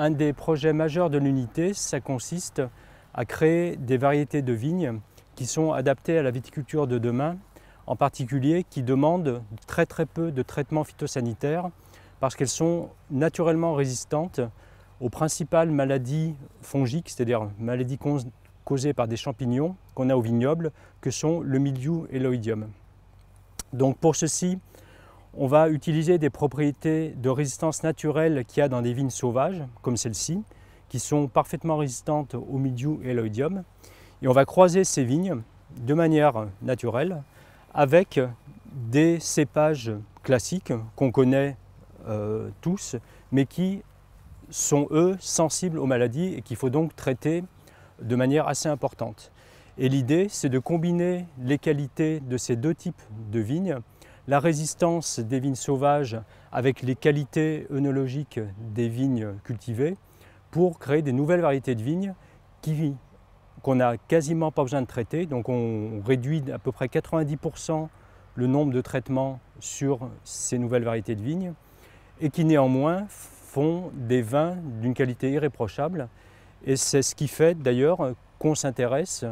Un des projets majeurs de l'unité, ça consiste à créer des variétés de vignes qui sont adaptées à la viticulture de demain, en particulier qui demandent très peu de traitements phytosanitaires parce qu'elles sont naturellement résistantes aux principales maladies fongiques, c'est-à-dire maladies causées par des champignons qu'on a au vignoble, que sont le mildiou et l'oïdium. Donc pour ceci, on va utiliser des propriétés de résistance naturelle qu'il y a dans des vignes sauvages, comme celle-ci, qui sont parfaitement résistantes au mildiou et à l'oïdium. Et on va croiser ces vignes de manière naturelle avec des cépages classiques qu'on connaît tous, mais qui sont eux sensibles aux maladies et qu'il faut donc traiter de manière assez importante. Et l'idée, c'est de combiner les qualités de ces deux types de vignes, la résistance des vignes sauvages avec les qualités œnologiques des vignes cultivées pour créer des nouvelles variétés de vignes qu'on n'a quasiment pas besoin de traiter. Donc on réduit à peu près 90% le nombre de traitements sur ces nouvelles variétés de vignes et qui néanmoins font des vins d'une qualité irréprochable. Et c'est ce qui fait d'ailleurs qu'on s'intéresse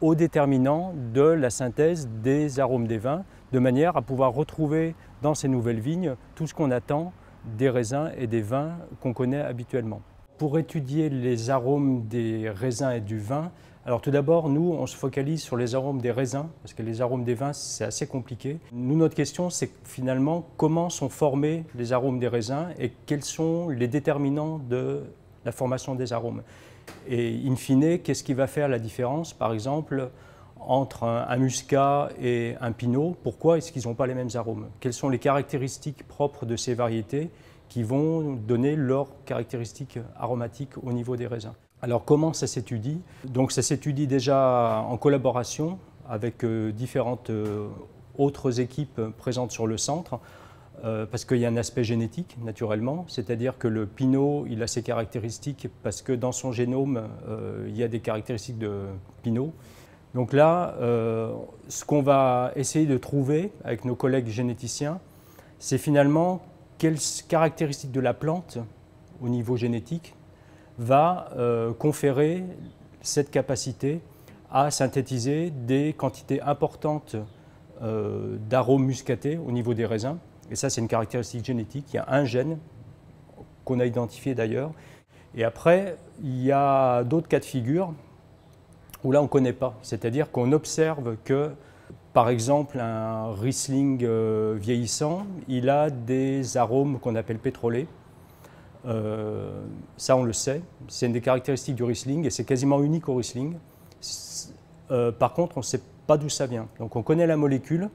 aux déterminants de la synthèse des arômes des vins, de manière à pouvoir retrouver dans ces nouvelles vignes tout ce qu'on attend des raisins et des vins qu'on connaît habituellement. Pour étudier les arômes des raisins et du vin, alors tout d'abord, nous, on se focalise sur les arômes des raisins, parce que les arômes des vins, c'est assez compliqué. Nous, notre question, c'est finalement comment sont formés les arômes des raisins et quels sont les déterminants de la formation des arômes. Et in fine, qu'est-ce qui va faire la différence, par exemple, entre un muscat et un pinot? Pourquoi est-ce qu'ils n'ont pas les mêmes arômes? Quelles sont les caractéristiques propres de ces variétés qui vont donner leurs caractéristiques aromatiques au niveau des raisins? Alors comment ça s'étudie? Donc ça s'étudie déjà en collaboration avec différentes autres équipes présentes sur le centre, parce qu'il y a un aspect génétique naturellement, c'est-à-dire que le pinot il a ses caractéristiques parce que dans son génome il y a des caractéristiques de pinot. Donc là, ce qu'on va essayer de trouver avec nos collègues généticiens, c'est finalement quelles caractéristiques de la plante au niveau génétique va conférer cette capacité à synthétiser des quantités importantes d'arômes muscatés au niveau des raisins. Et ça, c'est une caractéristique génétique. Il y a un gène qu'on a identifié d'ailleurs. Et après, il y a d'autres cas de figure où là, on ne connaît pas. C'est-à-dire qu'on observe que, par exemple, un Riesling vieillissant, il a des arômes qu'on appelle pétrolés. Ça, on le sait. C'est une des caractéristiques du Riesling et c'est quasiment unique au Riesling. Par contre, on ne sait pas d'où ça vient. Donc, on connaît la molécule,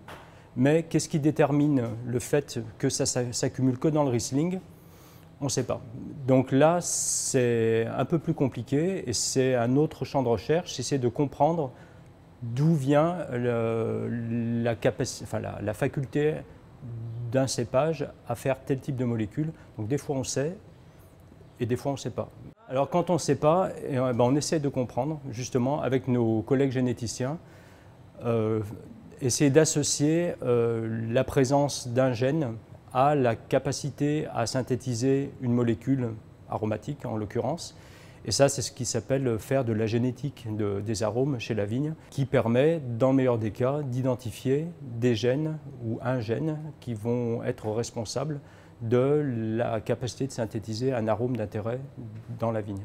mais qu'est-ce qui détermine le fait que ça s'accumule que dans le Riesling? On ne sait pas. Donc là, c'est un peu plus compliqué et c'est un autre champ de recherche, c'est de comprendre d'où vient la faculté d'un cépage à faire tel type de molécule. Donc des fois on sait et des fois on ne sait pas. Alors quand on ne sait pas, on essaie de comprendre justement avec nos collègues généticiens, essayer d'associer la présence d'un gène à la capacité à synthétiser une molécule aromatique en l'occurrence. Et ça, c'est ce qui s'appelle faire de la génétique des arômes chez la vigne, qui permet, dans le meilleur des cas, d'identifier des gènes ou un gène qui vont être responsables de la capacité de synthétiser un arôme d'intérêt dans la vigne.